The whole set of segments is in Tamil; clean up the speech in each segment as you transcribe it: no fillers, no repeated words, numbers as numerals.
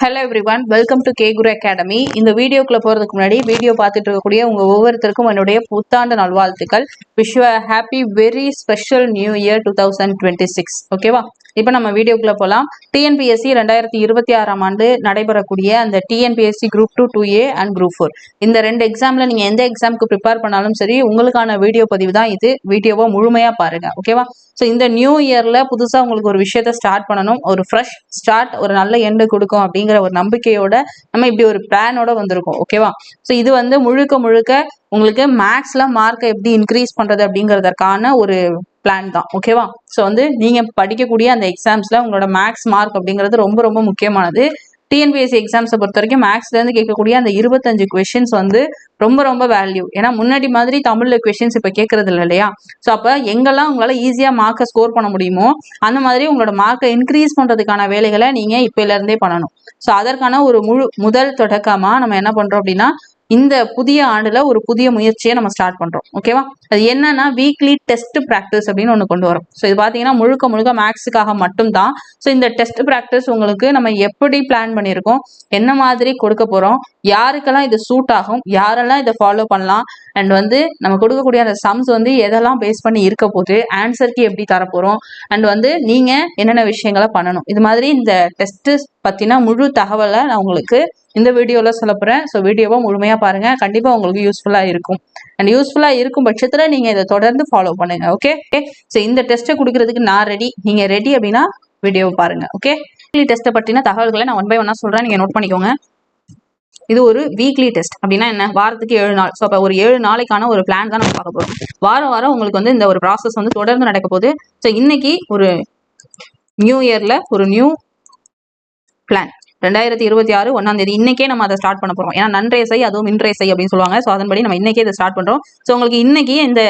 Hello everyone, welcome to K Guru academy. இந்த வீடியோக்குள்ள போறதுக்கு முன்னாடி வீடியோ பார்த்துட்டு இருக்கக்கூடிய உங்க ஒவ்வொருத்தருக்கும் என்னுடைய புத்தாண்டு நல்வாழ்த்துக்கள். Wish you happy very special new year 2026. ஓகேவா? இப்போ நம்ம வீடியோக்குள்ள போகலாம். டிஎன்பிஎஸ்சி 2026 ஆண்டு நடைபெறக்கூடிய அந்த TNPSC group 2 2A and group 4 இந்த ரெண்டு எக்ஸாம்ல நீங்க எந்த எக்ஸாமுக்கு ப்ரிப்பேர் பண்ணாலும் சரி, உங்களுக்கான வீடியோ பதிவு தான் இது. வீடியோவை முழுமையா பாருங்க. ஓகேவா? ஸோ இந்த நியூ இயர்ல புதுசா உங்களுக்கு ஒரு விஷயத்த ஸ்டார்ட் பண்ணணும், ஒரு ஃப்ரெஷ் ஸ்டார்ட், ஒரு நல்ல எண்டு கொடுக்கும் அப்படிங்கிற ஒரு நம்பிக்கையோட நம்ம இப்படி ஒரு பிளானோட வந்திருக்கோம். ஓகேவா? ஸோ இது வந்து முழுக்க முழுக்க உங்களுக்கு மேக்ஸ்ல மார்க்கை எப்படி இன்க்ரீஸ் பண்றது அப்படிங்கிறதுக்கான ஒரு பிளான் தான். ஓகேவா? ஸோ வந்து நீங்க படிக்கக்கூடிய அந்த எக்ஸாம்ஸ்ல உங்களோட மேக்ஸ் மார்க் அப்படிங்கிறது ரொம்ப ரொம்ப முக்கியமானது. டிஎன்பிஎஸ்சி எக்ஸாம்ஸை பொறுத்த வரைக்கும் மேக்ஸ்ல இருந்து கேட்கக்கூடிய அந்த 25 கொஸ்டின்ஸ் வந்து ரொம்ப ரொம்ப வேல்யூ. ஏன்னா முன்னாடி மாதிரி தமிழ்ல கொஸ்டின்ஸ் இப்ப கேட்கறது இல்லை இல்லையா? ஸோ அப்ப எங்கெல்லாம் உங்களால ஈஸியா மார்க்கை ஸ்கோர் பண்ண முடியுமோ அந்த மாதிரி உங்களோட மார்க்கை இன்க்ரீஸ் பண்றதுக்கான வேலைகளை நீங்க இப்பல இருந்தே பண்ணணும். ஸோ அதற்கான ஒரு முதல் தொடக்கமா நம்ம என்ன பண்றோம் அப்படின்னா, இந்த புதிய ஆண்டுல ஒரு புதிய முயற்சியை நம்ம ஸ்டார்ட் பண்றோம். ஓகேவா? அது என்னன்னா வீக்லி டெஸ்ட் பிராக்டிஸ் அப்படின்னு ஒண்ணு கொண்டு வரும். ஸோ இது பாத்தீங்கன்னா முழுக்க முழுக்க மேக்ஸுக்காக மட்டும்தான். ஸோ இந்த டெஸ்ட் பிராக்டிஸ் உங்களுக்கு நம்ம எப்படி பிளான் பண்ணியிருக்கோம், என்ன மாதிரி கொடுக்க போறோம், யாருக்கெல்லாம் இது சூட் ஆகும், யாரெல்லாம் இதை ஃபாலோ பண்ணலாம், அண்ட் வந்து நம்ம கொடுக்கக்கூடிய அந்த சம்ஸ் வந்து எதெல்லாம் பேஸ் பண்ணி இருக்க போகுது, ஆன்சருக்கு எப்படி தரப்போறோம், அண்ட் வந்து நீங்க என்னென்ன விஷயங்களை பண்ணணும், இது மாதிரி இந்த டெஸ்ட் பத்தின முழு தகவலை நான் உங்களுக்கு இந்த வீடியோல சொல்ல போறேன். ஸோ வீடியோவை முழுமையா பாருங்க, கண்டிப்பா உங்களுக்கு யூஸ்ஃபுல்லா இருக்கும். அண்ட் யூஸ்ஃபுல்லா இருக்கும் பட்சத்துல நீங்க இதை தொடர்ந்து ஃபாலோ பண்ணுங்க. ஓகே? ஸோ இந்த டெஸ்ட்டை கொடுக்கறதுக்கு நான் ரெடி, நீங்க ரெடி அப்படின்னா வீடியோவை பாருங்க. ஓகே? டெஸ்ட்டை பற்றின தகவல்களை நான் 1 by 1 சொல்றேன், நீங்க நோட் பண்ணிக்கோங்க. இது ஒரு வீக்லி டெஸ்ட் அப்படின்னா என்ன, வாரத்துக்கு 7 நாள். ஸோ அப்போ ஒரு 7 நாளைக்கான ஒரு பிளான் தான் நம்ம பார்க்க போறோம். வாரம் வாரம் உங்களுக்கு வந்து இந்த ஒரு ப்ராசஸ் வந்து தொடர்ந்து நடக்க போகுது. ஸோ இன்னைக்கு ஒரு நியூ இயர்ல ஒரு நியூ பிளான் 2026 1ஆம் தேதி இன்னைக்கே நம்ம அதை ஸ்டார்ட் பண்ண போறோம். ஏன்னா நன்றேசை அதுவும் இன்றேசை அப்படின்னு சொல்லுவாங்க. ஸோ அதன்படி நம்ம இன்னைக்கே இதை ஸ்டார்ட் பண்றோம். ஸோ உங்களுக்கு இன்னைக்கு இந்த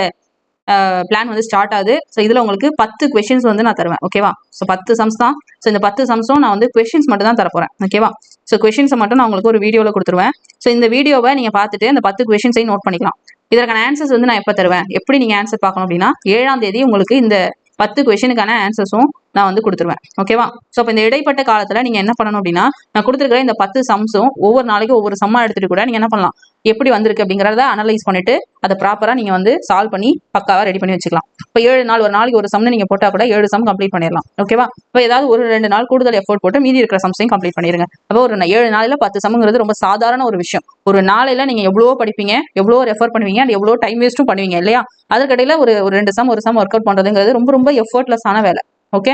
பிளான் வந்து ஸ்டார்ட் ஆகுது. ஸோ இதுல உங்களுக்கு 10 கொஸ்டின்ஸ் வந்து நான் தருவேன். ஓகேவா? ஸோ 10 சம்ஸ் தான். ஸோ இந்த 10 சம்ஸும் நான் வந்து கொஸ்டின்ஸ் மட்டும் தான் தரப்போறேன். ஓகேவா? ஸோ கொஸ்டின்ஸை மட்டும் நான் உங்களுக்கு ஒரு வீடியோல கொடுத்துருவேன். ஸோ இந்த வீடியோவை நீங்க பார்த்துட்டு அந்த 10 கொஸ்டின்ஸையும் நோட் பண்ணிக்கலாம். இதற்கான ஆன்சர்ஸ் வந்து நான் எப்போ தருவேன், எப்படி நீங்க ஆன்சர் பார்க்கணும் அப்படின்னா 7ஆம் தேதி உங்களுக்கு இந்த 10 கொஸ்டினுக்கான ஆன்சர்ஸும் நான் வந்து கொடுத்துருவேன். ஓகேவா? ஸோ இப்போ இந்த இடைப்பட்ட காலத்துல நீங்க என்ன பண்ணணும் அப்படின்னா, நான் கொடுத்துருக்கிற இந்த 10 சம்ஸும் ஒவ்வொரு நாளைக்கும் ஒவ்வொரு சம்மா எடுத்துட்டு கூட நீங்க என்ன பண்ணலாம், எப்படி வந்திருக்கு அப்படிங்கிறத அனலைஸ் பண்ணிட்டு அதை ப்ராப்பரா நீங்க வந்து சால்வ் பண்ணி பக்காவா ரெடி பண்ணி வச்சுக்கலாம். இப்போ 7 நாள் ஒரு நாளைக்கு ஒரு சம்னு நீங்க போட்டா கூட 7 சம் கம்ப்ளீட் பண்ணிடலாம். ஓகேவா? இப்போ ஏதாவது ஒரு 2 நாள் கூடுதல் எஃபோர்ட் போட்டு மீதி இருக்கிற சம்ஸையும் கம்ப்ளீட் பண்ணிருங்க. அப்போ ஒரு 7 நாளில 10 சம்ங்கிறது ரொம்ப சாதாரண ஒரு விஷயம். ஒரு நாளையில நீங்க எவ்வளவோ படிப்பீங்க, எவ்வளவோ ரெஃபர் பண்ணுவீங்க, அண்ட் எவ்வளோ டைம் வேஸ்ட்டும் பண்ணுவீங்க இல்லையா? அதற்கிடையில ஒரு 2 சம் ஒரு சம் ஒர்க் அவுட் பண்றதுங்கிறது ரொம்ப ரொம்ப எஃபோர்ட்லெஸ் ஆன வேலை. ஓகே?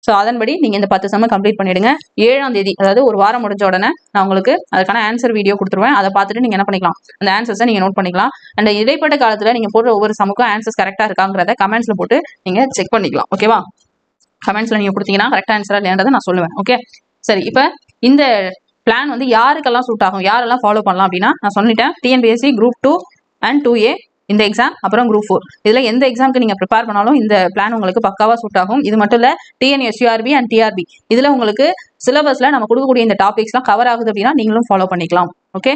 ஸோ அதன்படி நீங்க இந்த 10 சம்ம கம்ப்ளீட் பண்ணிடுங்க. 7ஆம் தேதி அதாவது ஒரு வாரம் முடிஞ்ச உடனே நான் உங்களுக்கு அதுக்கான ஆன்சர் வீடியோ கொடுத்துருவேன். அதை பார்த்துட்டு நீங்க என்ன பண்ணிக்கலாம், அந்த ஆன்சர்ஸை நீங்க நோட் பண்ணிக்கலாம். அந்த இடைப்பட்ட காலத்துல நீங்க போடுற ஒவ்வொரு சமுக்கும் ஆன்சர்ஸ் கரெக்டா இருக்காங்கிறத கமெண்ட்ஸ்ல போட்டு நீங்க செக் பண்ணிக்கலாம். ஓகேவா? கமெண்ட்ஸ்ல நீங்க கொடுத்தீங்கன்னா கரெக்டா ஆன்சரா இல்லையான்றதை நான் சொல்லுவேன். ஓகே? சரி, இப்போ இந்த பிளான் வந்து யாருக்கெல்லாம் சூட் ஆகும், யாரெல்லாம் ஃபாலோ பண்ணலாம் அப்படின்னா நான் சொல்லிட்டேன். டிஎன்பிஎஸ்சி குரூப் 2 அண்ட் 2A இந்த எக்ஸாம், அப்புறம் குரூப் 4 இதுல எந்த எக்ஸாமுக்கு நீங்க ப்ரிப்பேர் பண்ணாலும் இந்த பிளான் உங்களுக்கு பக்காவா சூட் ஆகும். இது மட்டும் இல்ல, டிஎன்எஸ்யூஆர்பி அண்ட் டிஆர்பி இதுல உங்களுக்கு சிலபஸ்ல நம்ம கொடுக்கக்கூடிய இந்த டாபிக்ஸ்லாம் கவர் ஆகுது அப்படின்னா நீங்களும் ஃபாலோ பண்ணிக்கலாம். ஓகே?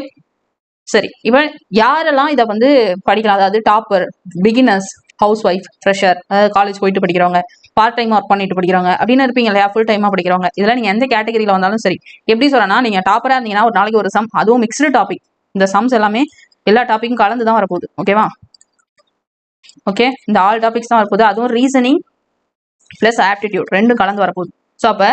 சரி, இப்போ யாரெல்லாம் இதை வந்து படிக்கலாம், அதாவது topper, beginners, house wife, fresher, அதாவது காலேஜ் போயிட்டு படிக்கிறவங்க, பார்ட் டைம் ஒர்க் பண்ணிட்டு படிக்கிறவங்க அப்படின்னு இருப்பீங்க இல்லையா, ஃபுல் டைமா படிக்கிறவங்க, இதெல்லாம் நீங்க எந்த கேட்டகரியில வந்தாலும் சரி. எப்படி சொல்றேன்னா, நீங்க டாப்பரா இருந்தீங்கன்னா ஒரு நாளைக்கு ஒரு சம், அதுவும் மிக்ஸ்டு டாபிக். இந்த சம்ஸ் எல்லாமே எல்லா டாபிக்கும் கலந்து தான் வரப்போகுது. ஓகேவா? ஓகே, இந்த ஆல் டாபிக்ஸ் தான் வரப்போகுது. அதுவும் ரீசனிங் பிளஸ் ஆப்டிடியூட் ரெண்டும் கலந்து வரப்போகுது. ஸோ அப்போ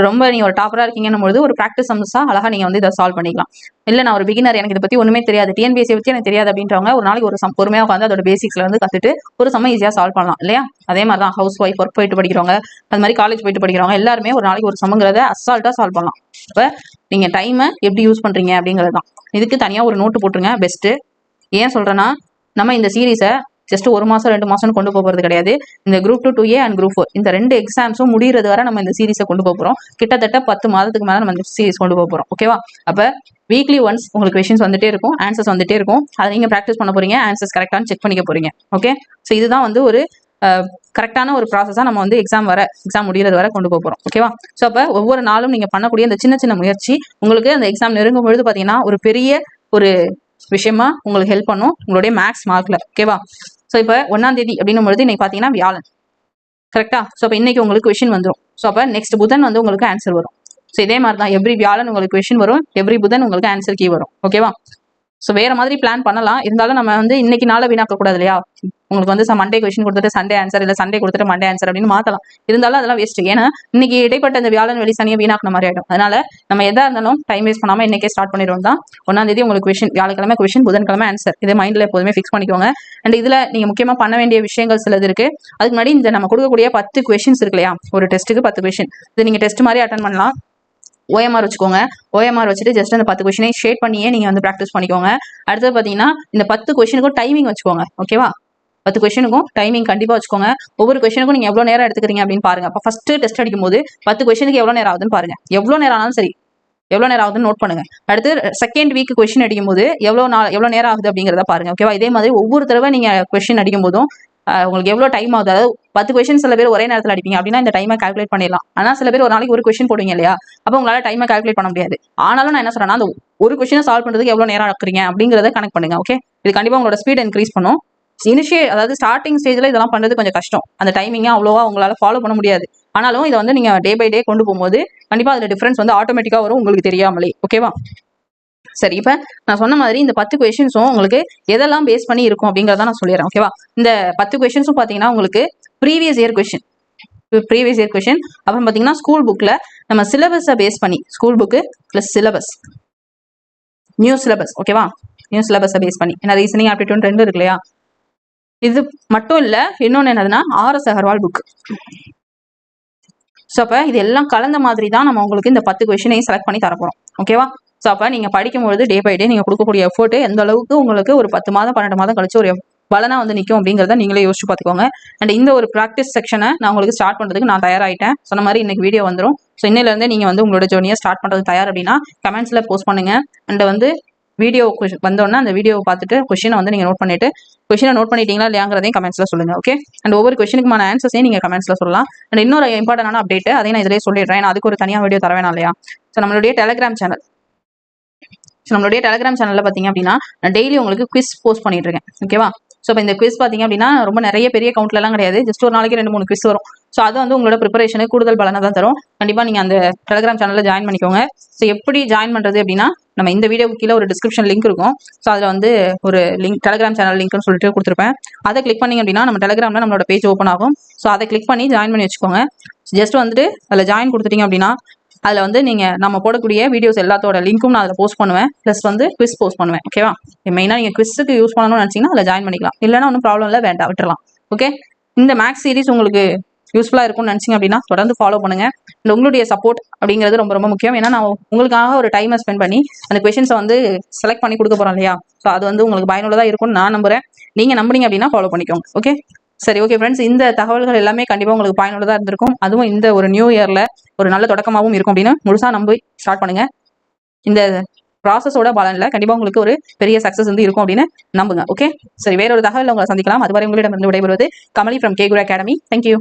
ரொம்ப நீங்க ஒரு டாப்பரா இருக்கீங்கன்னும் போது ஒரு ப்ராக்டிஸ் சம்ஸா அழகா நீங்க வந்து இதை சால்வ் பண்ணிக்கலாம். இல்லை நான் ஒரு பிகினர், எனக்கு இதை பத்தி ஒண்ணுமே தெரியாது, டிஎன்பிஎஸ்சி பத்தி எனக்கு தெரியாது அப்படின்றவங்க ஒரு நாளைக்கு ஒரு சம் பொறுமையாக உட்காந்து அதோட பேசிக்ஸ்ல வந்து கத்துட்டு ஒரு சம் ஈஸியாக சால்வ் பண்ணலாம் இல்லையா? அதே மாதிரி தான் ஹவுஸ் ஒய்ஃப், ஒர்க் போயிட்டு படிக்கிறவங்க, அது மாதிரி காலேஜ் போயிட்டு படிக்கிறவங்க எல்லாருமே ஒரு நாளைக்கு ஒரு சம்ங்கிறத அசால்ட்டா சால்வ் பண்ணலாம். இப்போ நீங்க டைமை எப்படி யூஸ் பண்றீங்க அப்படிங்கிறது தான். இதுக்கு தனியா ஒரு நோட்டு போட்டுருங்க, பெஸ்ட். ஏன் சொல்றேன்னா, நம்ம இந்த சீரீஸை ஜஸ்ட் 1 மாசம் 2 மாசம் கொண்டு போகிறது கிடையாது. இந்த குரூப் 2 2A அண்ட் குரூப் 4 இந்த 2 எக்ஸாம்ஸும் முடிகிறது வரை நம்ம இந்த சீரீஸை கொண்டு போகிறோம். கிட்டத்தட்ட 10 மாதத்துக்கு மேலே நம்ம இந்த சீரீஸ் கொண்டு போகிறோம். ஓகேவா? அப்போ வீக்லி ஒன்ஸ் உங்களுக்கு கொஸ்டின்ஸ் வந்துட்டே இருக்கும், ஆன்சர்ஸ் வந்துட்டே இருக்கும். அதை நீங்க ப்ராக்டிஸ் பண்ண போறீங்க, ஆன்சர்ஸ் கரெக்டானு செக் பண்ணிக்க போறீங்க. ஓகே? ஸோ இதுதான் வந்து ஒரு கரெக்டான ஒரு ப்ராசஸாக நம்ம வந்து எக்ஸாம் முடிகிறது வரை கொண்டு போகிறோம். ஓகேவா? ஸோ அப்போ ஒவ்வொரு நாளும் நீங்க பண்ணக்கூடிய இந்த சின்ன சின்ன முயற்சி உங்களுக்கு அந்த எக்ஸாம் நெருங்கும் பொழுது பார்த்தீங்கன்னா ஒரு பெரிய ஒரு விஷயமா உங்களுக்கு ஹெல்ப் பண்ணும் உங்களுடைய மேக்ஸ் மார்க்ல. ஓகேவா? ஸோ இப்போ 1ஆம் தேதி அப்படின்னும் பொழுது இன்னைக்கு பார்த்தீங்கன்னா வியாழன், கரெக்டா? ஸோ அப்போ இன்னைக்கு உங்களுக்கு கொஸ்டின் வந்துடும். ஸோ அப்போ நெக்ஸ்ட் புதன் வந்து உங்களுக்கு ஆன்சர் வரும். ஸோ இதே மாதிரி தான் எவ்ரி வியாழன் உங்களுக்கு கொஷின் வரும், எவ்ரி புதன் உங்களுக்கு ஆன்சர் கீ வரும். ஓகேவா? ஸோ வேற மாதிரி பிளான் பண்ணலாம். இருந்தாலும் நம்ம வந்து இன்னைக்கு நாளை வீணாக்க கூடாது இல்லையா? உங்களுக்கு வந்து மண்டே கொஸ்டின் கொடுத்துட்டு சண்டே ஆன்சர், இல்லை சண்டே கொடுத்துட்டு மண்டே ஆன்சர் அப்படின்னு மாற்றலாம். இருந்தாலும் அதெல்லாம் வேஸ்ட். ஏன்னா இன்னைக்கு இடைப்பட்ட இந்த வியாழன் வெளி சனியை வீணாக்கின மாதிரி ஆயிடும். அதனால நம்ம எதா இருந்தாலும் டைம் வேஸ்ட் பண்ணாமல் இன்னைக்கே ஸ்டார்ட் பண்ணிடுவோம் தான். 1ஆம் தேதி உங்களுக்கு கொஸ்டின், வியாழக்கிழமை கொஸ்டின், புதன்கிழமை ஆன்சர். இதே மைண்டில் எப்போதுமே ஃபிக்ஸ் பண்ணிக்கோங்க. அண்ட் இதில் நீங்கள் முக்கியமாக பண்ண வேண்டிய விஷயங்கள் சிலது இருக்கு. அதுக்கு முன்னாடி இந்த நம்ம கொடுக்கக்கூடிய 10 கொஸ்டின்ஸ் இருக்கு இல்லையா? ஒரு டெஸ்ட்டுக்கு 10 கொஸ்டின். இது நீங்கள் டெஸ்ட் மாதிரி அட்டன் பண்ணலாம். OMR வச்சுக்கோங்க. OMR வச்சுட்டு ஜஸ்ட் அந்த 10 கொஸ்டினை ஷேட் பண்ணியே நீங்க வந்து ப்ராக்டிஸ் பண்ணிக்கோங்க. அடுத்தது பார்த்தீங்கன்னா இந்த 10 கொஸ்டினுக்கும் டைமிங் வச்சுக்கோங்க. ஓகேவா? 10 கொஸ்டினுக்கும் டைமிங் கண்டிப்பாக வச்சுக்கோங்க. ஒவ்வொரு கொஸ்டினுக்கும் நீங்கள் எவ்வளோ நேரம் எடுத்துக்கிறீங்க அப்படின்னு பாருங்க. அப்போ ஃபர்ஸ்ட் டெஸ்ட் அடிக்கும் போது 10 கொஸ்டினுக்கு எவ்வளோ நேரம் ஆகுதுன்னு பாருங்க. எவ்வளோ நேரம் ஆனாலும் சரி, எவ்வளோ நேரம் ஆகுதுன்னு நோட் பண்ணுங்க. அடுத்து செகண்ட் வீக் கொஸ்டின் அடிக்கும் போது எவ்வளோ நேரம் ஆகுது அப்படிங்கிறத பாருங்க. ஓகேவா? இதே மாதிரி ஒவ்வொரு தடவை நீங்க கொஸ்டின் அடிக்கும் போதும் உங்களுக்கு எவ்வளோ டைம் ஆகுது, அதாவது 10 கொஸ்டின் சில பேர் ஒரே நேரத்தில் அடிப்பீங்க அப்படின்னா இந்த டைமை கால்குலேட் பண்ணிடலாம். ஆனால் சில பேர் ஒரு நாளைக்கு ஒரு கொஸ்டின் போடுவீங்க இல்லையா? அப்போ உங்களால் டைமை கால்குலேட் பண்ண முடியாது. ஆனாலும் நான் என்ன சொல்றேன்னா, அந்த ஒரு கொஸ்டினை சால்வ் பண்ணுறதுக்கு எவ்வளோ நேரம் ஆக்குறீங்க அப்படிங்கிறத கனெக்ட் பண்ணுங்க. ஓகே, இது கண்டிப்பாக உங்களோட ஸ்பீட் இன்க்ரீஸ் பண்ணும். அதாவது ஸ்டார்டிங் ஸ்டேஜில் இதெல்லாம் பண்ணுறது கொஞ்சம் கஷ்டம். அந்த டைமிங்கை அவ்வளோவா உங்களால் ஃபாலோ பண்ண முடியாது. ஆனாலும் இதை வந்து நீங்கள் டே பை டே கொண்டு போகும்போது கண்டிப்பாக அதில் டிஃப்ரென்ஸ் வந்து ஆட்டோமேட்டிக்காக வரும் உங்களுக்கு தெரியாமலே. ஓகேவா? சரி, இப்போ நான் சொன்ன மாதிரி இந்த 10 கொஸ்டின்ஸும் உங்களுக்கு எதெல்லாம் பேஸ் பண்ணி இருக்கும் அப்படிங்கிறத நான் சொல்லிடுறேன். ஓகேவா? இந்த 10 கொஸ்டின்ஸும் பார்த்தீங்கன்னா உங்களுக்கு ப்ரீவியஸ் இயர் கொஸ்டின், அப்புறம் பார்த்தீங்கன்னா ஸ்கூல் புக்கில் நம்ம சிலபஸை பேஸ் பண்ணி, school book plus syllabus, new syllabus. ஓகேவா? நியூ சிலபஸை பேஸ் பண்ணி, ஏன்னா ரீசனிங் ஆப்டிடியூட் 2 இருக்கு இல்லையா? இது மட்டும் இல்லை, இன்னொன்று என்னதுன்னா RS அகர்வால் புக். ஸோ அப்போ இது எல்லாம் கலந்த மாதிரி தான் நம்ம உங்களுக்கு இந்த 10 கொஸ்டினையும் செலக்ட் பண்ணி தரப்போகிறோம். ஓகேவா? ஸோ அப்போ நீங்கள் படிக்கும்போது டே பை டே நீங்கள் கொடுக்கக்கூடிய எஃபோர்ட் எந்த அளவுக்கு உங்களுக்கு ஒரு 10 மாதம் 12 மாதம் கழிச்சு ஒரு பலனா வந்து நிற்கும் அப்படிங்கிறத நீங்களே யோசிச்சு பார்த்துக்கோங்க. அண்ட் இந்த ஒரு ப்ராக்டிஸ் செக்ஷனை நான் உங்களுக்கு ஸ்டார்ட் பண்ணுறதுக்கு நான் தயாராகிட்டேன். சொன்ன மாதிரி இன்னைக்கு வீடியோ வந்துடும். ஸோ இன்னிலேருந்தே நீங்கள் வந்து உங்களோட ஜேர்னியை ஸ்டார்ட் பண்ணுறது தயார் அப்படின்னா கமெண்ட்ஸில் போஸ்ட் பண்ணுங்க. அண்ட் வந்து வீடியோ வந்தோன்னா அந்த வீடியோவை பார்த்துட்டு கொஸ்டினை வந்து நீங்கள் நோட் பண்ணிட்டு கொஸ்டினை நோட் பண்ணிட்டீங்களா இல்லையாங்கிறதையும் கமெண்ட்ஸில் சொல்லுங்கள். ஓகே, அண்ட் ஒவ்வொரு கொஸ்டினுக்குமான ஆன்சர்ஸையும் நீங்கள் கமெண்ட்ஸில் சொல்லலாம். அண்ட் இன்னொரு இம்பார்ட்டன்டான அப்டேட், அதையும் நான் இதிலே சொல்லிடுறேன். அதுக்கு ஒரு தனியாக வீடியோ தர வேணாம் இல்லையா? ஸோ நம்மளுடைய டெலிகிராம் சேனலில் பார்த்தீங்க அப்படின்னா நான் டெய்லி உங்களுக்கு குவிஸ் போஸ்ட் பண்ணிட்டு இருக்கேன். ஓகேவா? ஸோ இப்போ இந்த குவிஸ் பார்த்தீங்க அப்படின்னா ரொம்ப நிறைய பெரிய கவுண்ட்லலாம் கிடையாது. ஜஸ்ட் ஒரு நாளைக்கு 2-3 குவிஸ் வரும். ஸோ அது வந்து உங்களோட ப்ரிப்பரேஷனுக்கு கூடுதல் பலனை தான் தரும். கண்டிப்பாக நீங்கள் அந்த டெலிகிராம் சேனலில் ஜாயின் பண்ணிக்கோங்க. ஸோ எப்படி ஜாயின் பண்ணுறது அப்படின்னா, நம்ம இந்த வீடியோக்கு கீழே ஒரு டிஸ்கிரிப்ஷன் லிங்க் இருக்கும். ஸோ அதில் வந்து ஒரு லிங்க், டெலிகிராம் சேனல் லிங்க்னு சொல்லிட்டு கொடுத்துருப்பேன். அதை கிளிக் பண்ணிங்க அப்படின்னா நம்ம டெலிகிராமில் நம்மளோட பேஜ் ஓப்பன் ஆகும். ஸோ அதை கிளிக் பண்ணி ஜாயின் பண்ணி வச்சுக்கோங்க. ஜஸ்ட் வந்துட்டு அதில் ஜாயின் கொடுத்துட்டீங்க அப்படின்னா அதில் வந்து நீங்கள் நம்ம போடக்கூடிய வீடியோஸ் எல்லாத்தோட லிங்க்கும் நான் அதில் போஸ்ட் பண்ணுவேன். ப்ளஸ் வந்து குவிஸ் போஸ்ட் பண்ணுவேன். ஓகேவா? மெயினாக நீங்கள் குவிஸுக்கு யூஸ் பண்ணணும்னு நினச்சிங்கன்னா அதில் ஜாயின் பண்ணிக்கலாம். இல்லைனா ஒன்றும் ப்ராப்ளம் இல்லை, வேண்டாம், விட்டுறலாம். ஓகே, இந்த மேக்ஸ் சீரிஸ் உங்களுக்கு யூஸ்ஃபுல்லாக இருக்கும்னு நினச்சிங்க அப்படின்னா தொடர்ந்து ஃபாலோ பண்ணுங்கள். அண்ட் உங்களுடைய சப்போர்ட் அப்படிங்கிறது ரொம்ப ரொம்ப முக்கியம். ஏன்னா நான் உங்களுக்காக ஒரு டைமை ஸ்பெண்ட் பண்ணி அந்த கொஷின்ஸை வந்து செலக்ட் பண்ணி கொடுக்க போகிறோம் இல்லையா? ஸோ அது வந்து உங்களுக்கு பயனுள்ளதாக இருக்கும்னு நான் நம்புகிறேன். நீங்கள் நம்புறீங்க அப்படின்னா ஃபாலோ பண்ணிக்கோங்க. ஓகே, சரி, ஓகே ஃப்ரெண்ட்ஸ், இந்த தகவல்கள் எல்லாமே கண்டிப்பாக உங்களுக்கு பயனுள்ளதாக இருந்திருக்கும். அதுவும் இந்த ஒரு நியூ இயரில் ஒரு நல்ல தொடக்கமாகவும் இருக்கும் அப்படின்னு முழுசாக நம்பி ஸ்டார்ட் பண்ணுங்க. இந்த ப்ராசஸோட பலனில் கண்டிப்பாக உங்களுக்கு ஒரு பெரிய சக்ஸஸ் வந்து இருக்கும் அப்படின்னு நம்புங்க. ஓகே, சரி, வேற ஒரு தகவல் உங்களை சந்திக்கலாம். அதுவரை உங்களிடமிருந்து விடைபெறுவது கமலி ஃப்ரம் கேகுரு அகாடமி. தேங்க்யூ.